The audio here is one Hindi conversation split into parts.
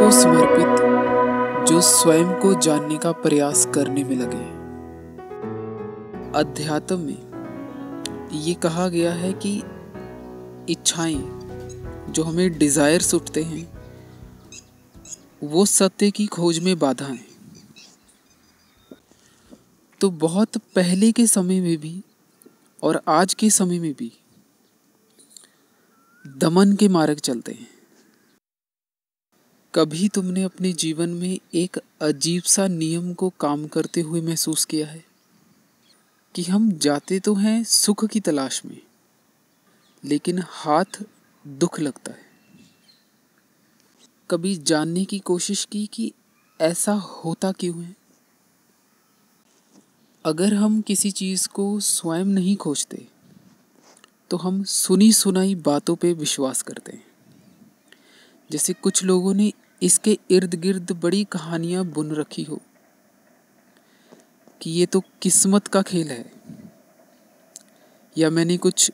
को समर्पित जो स्वयं को जानने का प्रयास करने में लगे हैं। अध्यात्म में ये कहा गया है कि इच्छाएं जो हमें डिजायर्स उठते हैं वो सत्य की खोज में बाधा हैं। तो बहुत पहले के समय में भी और आज के समय में भी दमन के मार्ग चलते हैं। कभी तुमने अपने जीवन में एक अजीब सा नियम को काम करते हुए महसूस किया है कि हम जाते तो हैं सुख की तलाश में, लेकिन हाथ दुख लगता है। कभी जानने की कोशिश की कि ऐसा होता क्यों है? अगर हम किसी चीज को स्वयं नहीं खोजते तो हम सुनी सुनाई बातों पे विश्वास करते हैं। जैसे कुछ लोगों ने इसके इर्द गिर्द बड़ी कहानियां बुन रखी हो कि ये तो किस्मत का खेल है, या मैंने कुछ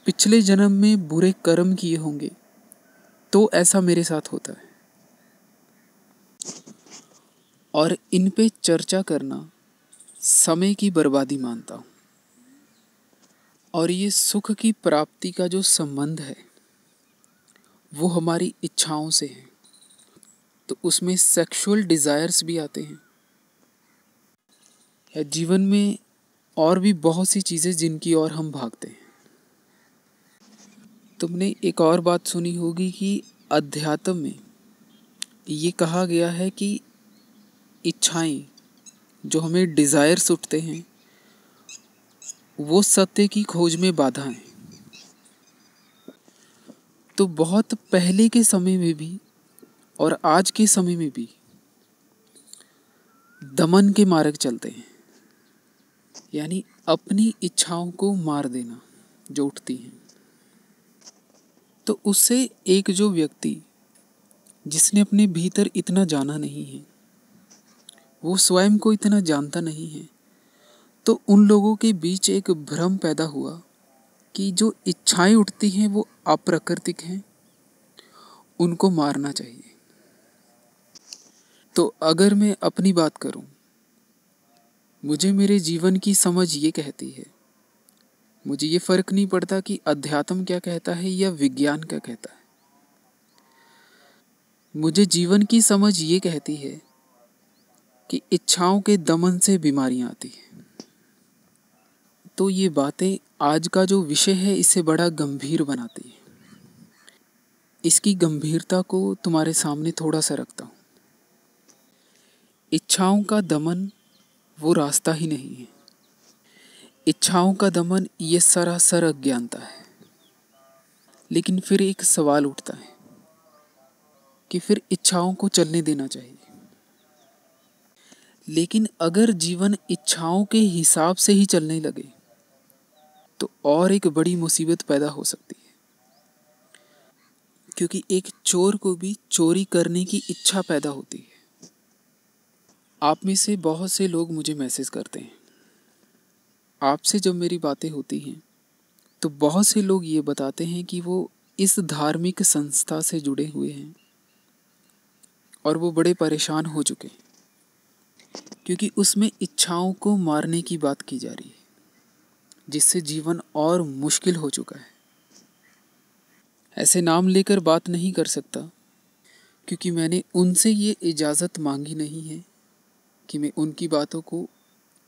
पिछले जन्म में बुरे कर्म किए होंगे तो ऐसा मेरे साथ होता है। और इन पे चर्चा करना समय की बर्बादी मानता हूँ। और ये सुख की प्राप्ति का जो संबंध है वो हमारी इच्छाओं से है, तो उसमें सेक्सुअल डिजायर्स भी आते हैं। या जीवन में और भी बहुत सी चीजें जिनकी ओर हम भागते हैं। तुमने एक और बात सुनी होगी कि अध्यात्म में ये कहा गया है कि इच्छाएं जो हमें डिजायर्स उठते हैं वो सत्य की खोज में बाधा हैं। तो बहुत पहले के समय में भी और आज के समय में भी दमन के मार्ग चलते हैं, यानी अपनी इच्छाओं को मार देना जो उठती हैं। तो उससे एक जो व्यक्ति जिसने अपने भीतर इतना जाना नहीं है, वो स्वयं को इतना जानता नहीं है, तो उन लोगों के बीच एक भ्रम पैदा हुआ कि जो इच्छाएं उठती हैं वो अप्राकृतिक हैं, उनको मारना चाहिए। तो अगर मैं अपनी बात करूं, मुझे मेरे जीवन की समझ ये कहती है, मुझे ये फर्क नहीं पड़ता कि अध्यात्म क्या कहता है या विज्ञान क्या कहता है। मुझे जीवन की समझ ये कहती है कि इच्छाओं के दमन से बीमारियां आती हैं। तो ये बातें आज का जो विषय है इसे बड़ा गंभीर बनाती है। इसकी गंभीरता को तुम्हारे सामने थोड़ा सा रखता हूं। इच्छाओं का दमन वो रास्ता ही नहीं है। इच्छाओं का दमन ये सरासर अज्ञानता है। लेकिन फिर एक सवाल उठता है कि फिर इच्छाओं को चलने देना चाहिए। लेकिन अगर जीवन इच्छाओं के हिसाब से ही चलने लगे तो और एक बड़ी मुसीबत पैदा हो सकती है, क्योंकि एक चोर को भी चोरी करने की इच्छा पैदा होती है। आप में से बहुत से लोग मुझे मैसेज करते हैं। आपसे जब मेरी बातें होती हैं तो बहुत से लोग ये बताते हैं कि वो इस धार्मिक संस्था से जुड़े हुए हैं और वो बड़े परेशान हो चुके हैं, क्योंकि उसमें इच्छाओं को मारने की बात की जा रही है, जिससे जीवन और मुश्किल हो चुका है। ऐसे नाम लेकर बात नहीं कर सकता, क्योंकि मैंने उनसे ये इजाज़त मांगी नहीं है कि मैं उनकी बातों को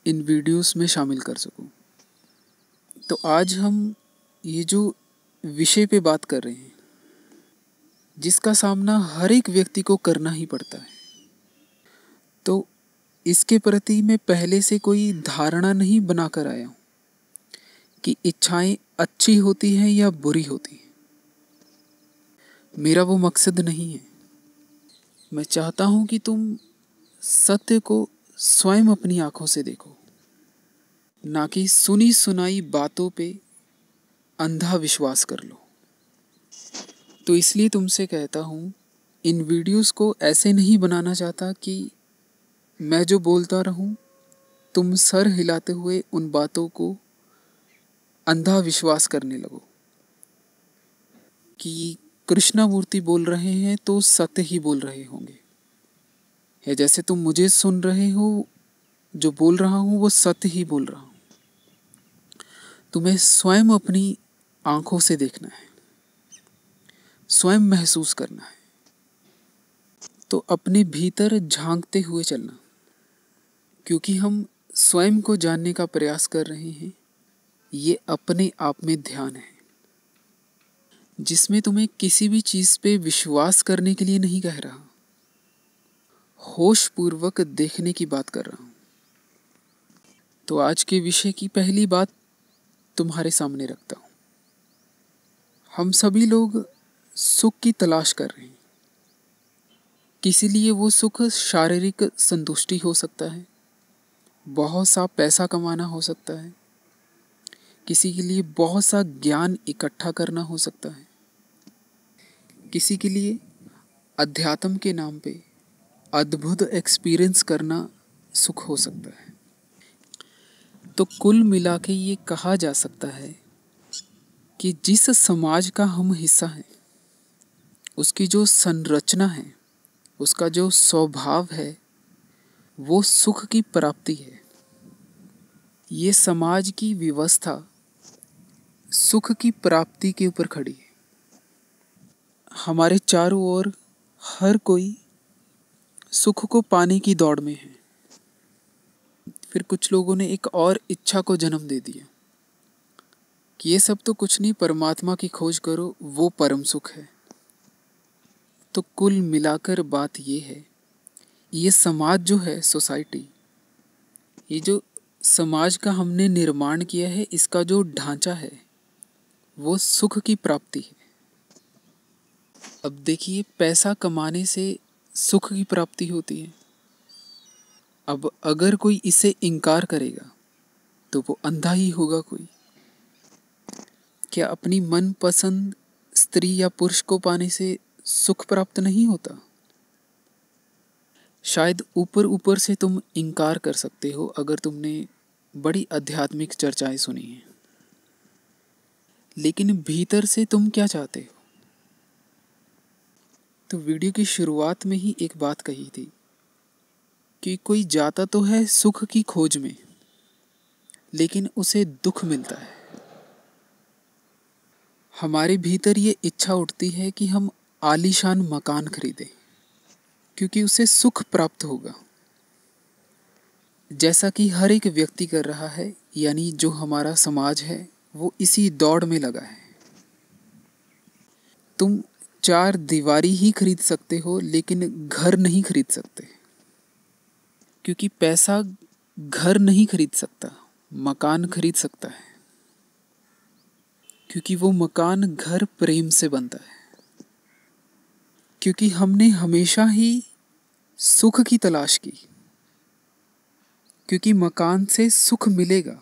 इन वीडियोस में शामिल कर सकूं। तो आज हम ये जो विषय पे बात कर रहे हैं, जिसका सामना हर एक व्यक्ति को करना ही पड़ता है, तो इसके प्रति मैं पहले से कोई धारणा नहीं बनाकर आया हूं कि इच्छाएं अच्छी होती हैं या बुरी होती हैं। मेरा वो मकसद नहीं है। मैं चाहता हूं कि तुम सत्य को स्वयं अपनी आंखों से देखो, ना कि सुनी सुनाई बातों पे अंधा विश्वास कर लो। तो इसलिए तुमसे कहता हूं, इन वीडियोस को ऐसे नहीं बनाना चाहता कि मैं जो बोलता रहूं तुम सर हिलाते हुए उन बातों को अंधा विश्वास करने लगो कि कृष्णा मूर्ति बोल रहे हैं तो सत्य ही बोल रहे होंगे। या जैसे तुम मुझे सुन रहे हो, जो बोल रहा हूँ वो सत्य ही बोल रहा हूँ। तुम्हें स्वयं अपनी आंखों से देखना है, स्वयं महसूस करना है। तो अपने भीतर झांकते हुए चलना, क्योंकि हम स्वयं को जानने का प्रयास कर रहे हैं। ये अपने आप में ध्यान है, जिसमें तुम्हें किसी भी चीज पे विश्वास करने के लिए नहीं कह रहा, होश पूर्वक देखने की बात कर रहा हूं। तो आज के विषय की पहली बात तुम्हारे सामने रखता हूं। हम सभी लोग सुख की तलाश कर रहे हैं। किसी लिए वो सुख शारीरिक संतुष्टि हो सकता है, बहुत सा पैसा कमाना हो सकता है, किसी के लिए बहुत सा ज्ञान इकट्ठा करना हो सकता है, किसी के लिए अध्यात्म के नाम पे अद्भुत एक्सपीरियंस करना सुख हो सकता है। तो कुल मिला के ये कहा जा सकता है कि जिस समाज का हम हिस्सा हैं, उसकी जो संरचना है, उसका जो स्वभाव है, वो सुख की प्राप्ति है। ये समाज की व्यवस्था सुख की प्राप्ति के ऊपर खड़ी है। हमारे चारों ओर हर कोई सुख को पाने की दौड़ में है। फिर कुछ लोगों ने एक और इच्छा को जन्म दे दिया कि ये सब तो कुछ नहीं, परमात्मा की खोज करो, वो परम सुख है। तो कुल मिलाकर बात ये है, ये समाज जो है, सोसाइटी, ये जो समाज का हमने निर्माण किया है, इसका जो ढांचा है वो सुख की प्राप्ति है। अब देखिए, पैसा कमाने से सुख की प्राप्ति होती है। अब अगर कोई इसे इनकार करेगा तो वो अंधा ही होगा कोई। क्या अपनी मनपसंद स्त्री या पुरुष को पाने से सुख प्राप्त नहीं होता? शायद ऊपर ऊपर से तुम इनकार कर सकते हो अगर तुमने बड़ी आध्यात्मिक चर्चाएं सुनी हैं, लेकिन भीतर से तुम क्या चाहते हो? तो वीडियो की शुरुआत में ही एक बात कही थी कि कोई जाता तो है सुख की खोज में, लेकिन उसे दुख मिलता है। हमारे भीतर ये इच्छा उठती है कि हम आलीशान मकान खरीदें, क्योंकि उसे सुख प्राप्त होगा, जैसा कि हर एक व्यक्ति कर रहा है। यानी जो हमारा समाज है वो इसी दौड़ में लगा है। तुम चार दीवारी ही खरीद सकते हो, लेकिन घर नहीं खरीद सकते, क्योंकि पैसा घर नहीं खरीद सकता, मकान खरीद सकता है, क्योंकि वो मकान घर प्रेम से बनता है। क्योंकि हमने हमेशा ही सुख की तलाश की, क्योंकि मकान से सुख मिलेगा,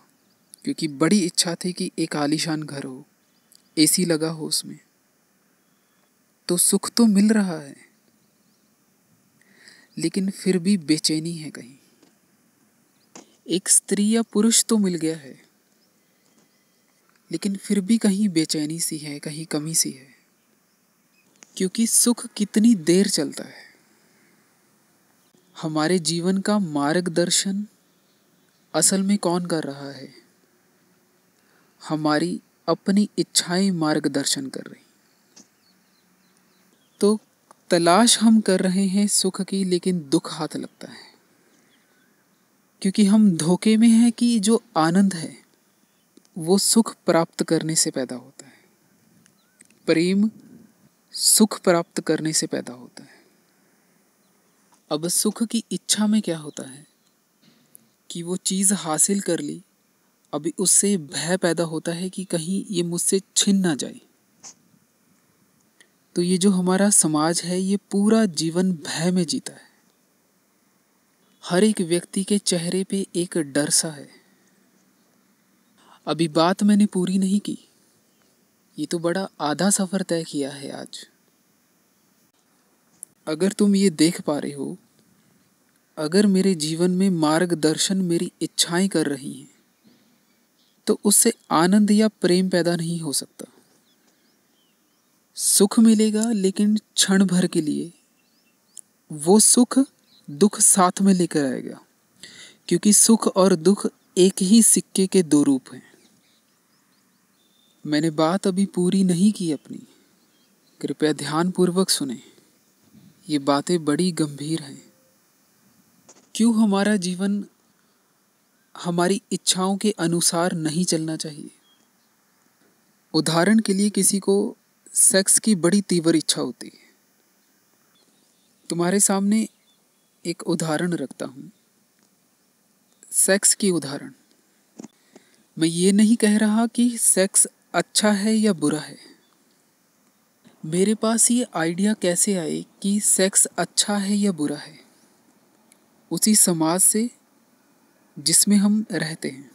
क्योंकि बड़ी इच्छा थी कि एक आलीशान घर हो, एसी लगा हो उसमें, तो सुख तो मिल रहा है, लेकिन फिर भी बेचैनी है कहीं। एक स्त्री या पुरुष तो मिल गया है, लेकिन फिर भी कहीं बेचैनी सी है, कहीं कमी सी है, क्योंकि सुख कितनी देर चलता है। हमारे जीवन का मार्गदर्शन असल में कौन कर रहा है? हमारी अपनी इच्छाएं मार्गदर्शन कर रही। तो तलाश हम कर रहे हैं सुख की, लेकिन दुख हाथ लगता है, क्योंकि हम धोखे में हैं कि जो आनंद है वो सुख प्राप्त करने से पैदा होता है। प्रेम सुख प्राप्त करने से पैदा होता है। अब सुख की इच्छा में क्या होता है कि वो चीज़ हासिल कर ली, अभी उससे भय पैदा होता है कि कहीं ये मुझसे छिन ना जाए। तो ये जो हमारा समाज है, ये पूरा जीवन भय में जीता है। हर एक व्यक्ति के चेहरे पे एक डर सा है। अभी बात मैंने पूरी नहीं की, ये तो बड़ा आधा सफर तय किया है आज। अगर तुम ये देख पा रहे हो, अगर मेरे जीवन में मार्गदर्शन मेरी इच्छाएं कर रही हैं, तो उससे आनंद या प्रेम पैदा नहीं हो सकता। सुख मिलेगा, लेकिन क्षण भर के लिए। वो सुख दुख साथ में लेकर आएगा, क्योंकि सुख और दुख एक ही सिक्के के दो रूप हैं। मैंने बात अभी पूरी नहीं की अपनी, कृपया ध्यानपूर्वक सुने। ये बातें बड़ी गंभीर हैं। क्यों हमारा जीवन हमारी इच्छाओं के अनुसार नहीं चलना चाहिए? उदाहरण के लिए, किसी को सेक्स की बड़ी तीव्र इच्छा होती है। तुम्हारे सामने एक उदाहरण रखता हूँ, सेक्स की उदाहरण। मैं ये नहीं कह रहा कि सेक्स अच्छा है या बुरा है। मेरे पास ये आइडिया कैसे आए कि सेक्स अच्छा है या बुरा है? उसी समाज से जिसमें हम रहते हैं।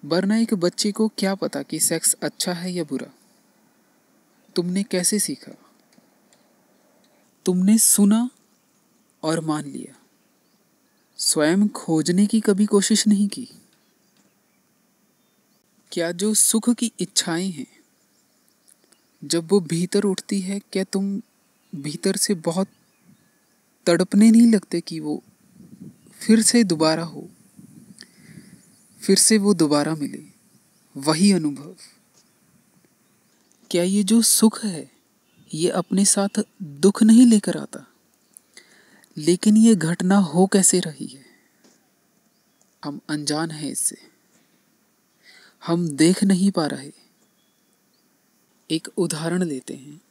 वरना एक बच्चे को क्या पता कि सेक्स अच्छा है या बुरा? तुमने कैसे सीखा? तुमने सुना और मान लिया। स्वयं खोजने की कभी कोशिश नहीं की। क्या जो सुख की इच्छाएं हैं, जब वो भीतर उठती है, क्या तुम भीतर से बहुत तड़पने नहीं लगते कि वो फिर से दोबारा हो, फिर से वो दोबारा मिले, वही अनुभव? क्या ये जो सुख है, ये अपने साथ दुख नहीं लेकर आता? लेकिन ये घटना हो कैसे रही है? हम अनजान हैं इससे, हम देख नहीं पा रहे। एक उदाहरण लेते हैं।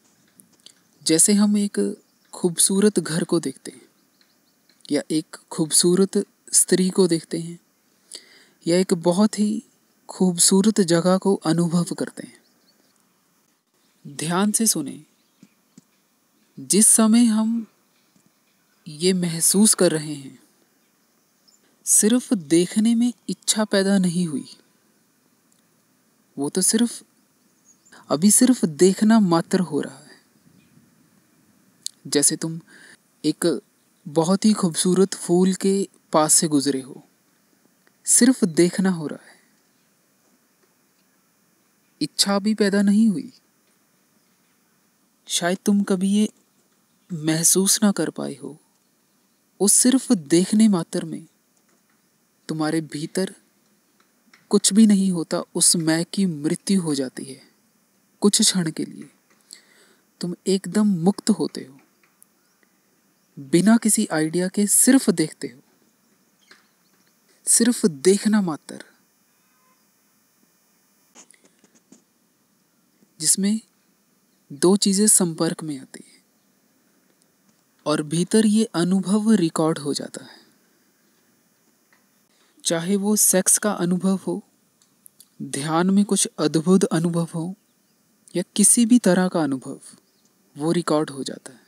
जैसे हम एक खूबसूरत घर को देखते हैं, या एक खूबसूरत स्त्री को देखते हैं, या एक बहुत ही खूबसूरत जगह को अनुभव करते हैं। ध्यान से सुने। जिस समय हम ये महसूस कर रहे हैं, सिर्फ देखने में इच्छा पैदा नहीं हुई। वो तो सिर्फ देखना मात्र हो रहा है। जैसे तुम एक बहुत ही खूबसूरत फूल के पास से गुजरे हो, सिर्फ देखना हो रहा है, इच्छा भी पैदा नहीं हुई। शायद तुम कभी ये महसूस ना कर पाए हो। उस सिर्फ देखने मात्र में तुम्हारे भीतर कुछ भी नहीं होता, उस मैं की मृत्यु हो जाती है। कुछ क्षण के लिए तुम एकदम मुक्त होते हो, बिना किसी आइडिया के सिर्फ देखते हो, सिर्फ देखना मात्र, जिसमें दो चीजें संपर्क में आती है और भीतर ये अनुभव रिकॉर्ड हो जाता है। चाहे वो सेक्स का अनुभव हो, ध्यान में कुछ अद्भुत अनुभव हो, या किसी भी तरह का अनुभव, वो रिकॉर्ड हो जाता है।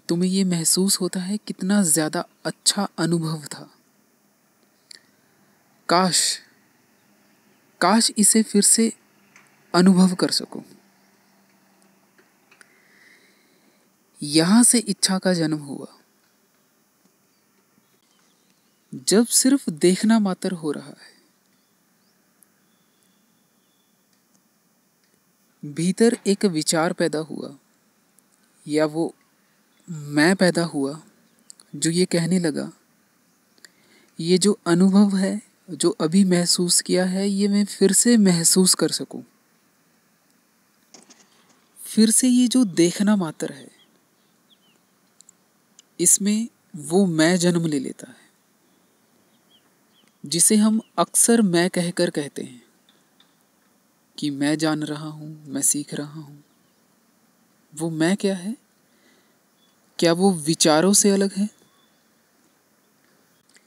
तुम्हें ये महसूस होता है कितना ज्यादा अच्छा अनुभव था। काश काश इसे फिर से अनुभव कर सकूं। यहां से इच्छा का जन्म हुआ। जब सिर्फ देखना मात्र हो रहा है, भीतर एक विचार पैदा हुआ, या वो मैं पैदा हुआ जो ये कहने लगा, ये जो अनुभव है, जो अभी महसूस किया है, ये मैं फिर से महसूस कर सकूं। फिर से ये जो देखना मात्र है, इसमें वो मैं जन्म ले लेता है, जिसे हम अक्सर मैं कहकर कहते हैं कि मैं जान रहा हूं, मैं सीख रहा हूं। वो मैं क्या है? क्या वो विचारों से अलग है?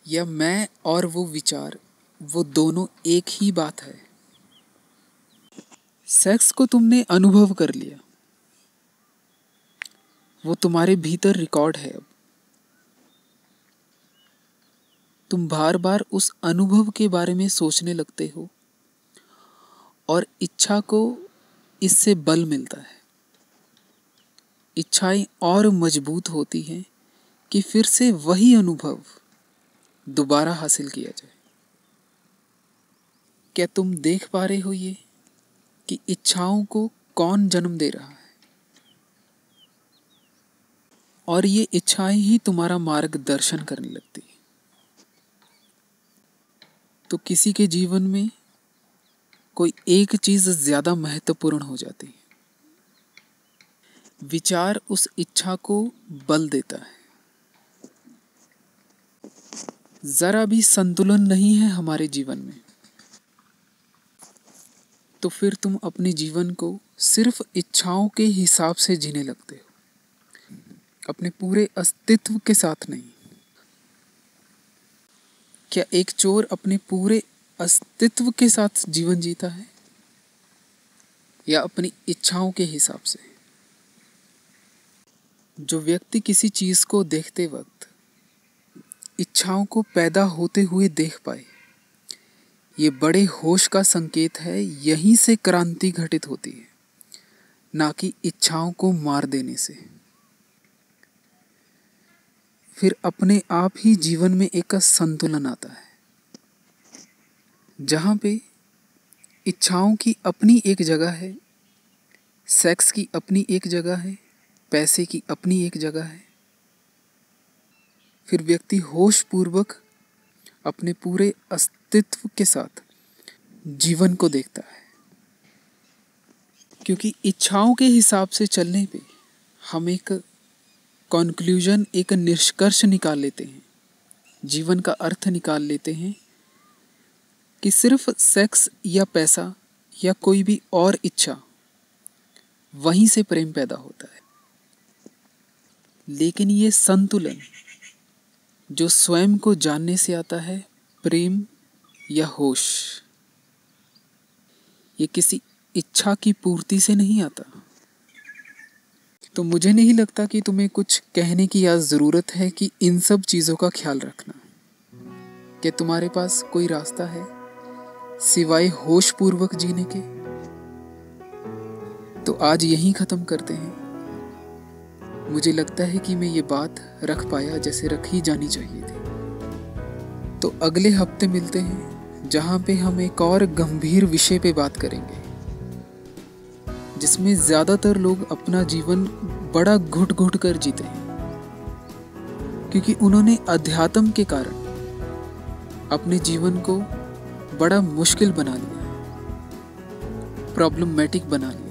या मैं और वो विचार, वो दोनों एक ही बात है? सेक्स को तुमने अनुभव कर लिया, वो तुम्हारे भीतर रिकॉर्ड है। अब तुम बार बार उस अनुभव के बारे में सोचने लगते हो, और इच्छा को इससे बल मिलता है। इच्छाएं और मजबूत होती हैं कि फिर से वही अनुभव दोबारा हासिल किया जाए। क्या तुम देख पा रहे हो ये कि इच्छाओं को कौन जन्म दे रहा है? और ये इच्छाएं ही तुम्हारा मार्गदर्शन करने लगती हैं। तो किसी के जीवन में कोई एक चीज ज्यादा महत्वपूर्ण हो जाती है। विचार उस इच्छा को बल देता है। जरा भी संतुलन नहीं है हमारे जीवन में, तो फिर तुम अपने जीवन को सिर्फ इच्छाओं के हिसाब से जीने लगते हो, अपने पूरे अस्तित्व के साथ नहीं। क्या एक चोर अपने पूरे अस्तित्व के साथ जीवन जीता है, या अपनी इच्छाओं के हिसाब से? जो व्यक्ति किसी चीज को देखते वक्त इच्छाओं को पैदा होते हुए देख पाए, ये बड़े होश का संकेत है। यहीं से क्रांति घटित होती है, ना कि इच्छाओं को मार देने से। फिर अपने आप ही जीवन में एक संतुलन आता है, जहां पे इच्छाओं की अपनी एक जगह है, सेक्स की अपनी एक जगह है, पैसे की अपनी एक जगह है। फिर व्यक्ति होश पूर्वक अपने पूरे अस्तित्व के साथ जीवन को देखता है। क्योंकि इच्छाओं के हिसाब से चलने पे हम एक कॉन्क्लूजन, एक निष्कर्ष निकाल लेते हैं, जीवन का अर्थ निकाल लेते हैं कि सिर्फ सेक्स या पैसा या कोई भी और इच्छा, वहीं से प्रेम पैदा होता है। लेकिन ये संतुलन जो स्वयं को जानने से आता है, प्रेम या होश, ये किसी इच्छा की पूर्ति से नहीं आता। तो मुझे नहीं लगता कि तुम्हें कुछ कहने की आज ज़रूरत है कि इन सब चीज़ों का ख्याल रखना। क्या तुम्हारे पास कोई रास्ता है सिवाय होश पूर्वक जीने के? तो आज यहीं ख़त्म करते हैं। मुझे लगता है कि मैं ये बात रख पाया जैसे रख ही जानी चाहिए थी। तो अगले हफ्ते मिलते हैं, जहाँ पे हम एक और गंभीर विषय पे बात करेंगे, जिसमें ज़्यादातर लोग अपना जीवन बड़ा घुट घुट कर जीते हैं, क्योंकि उन्होंने अध्यात्म के कारण अपने जीवन को बड़ा मुश्किल बना लिया, प्रॉब्लमैटिक बना लिया।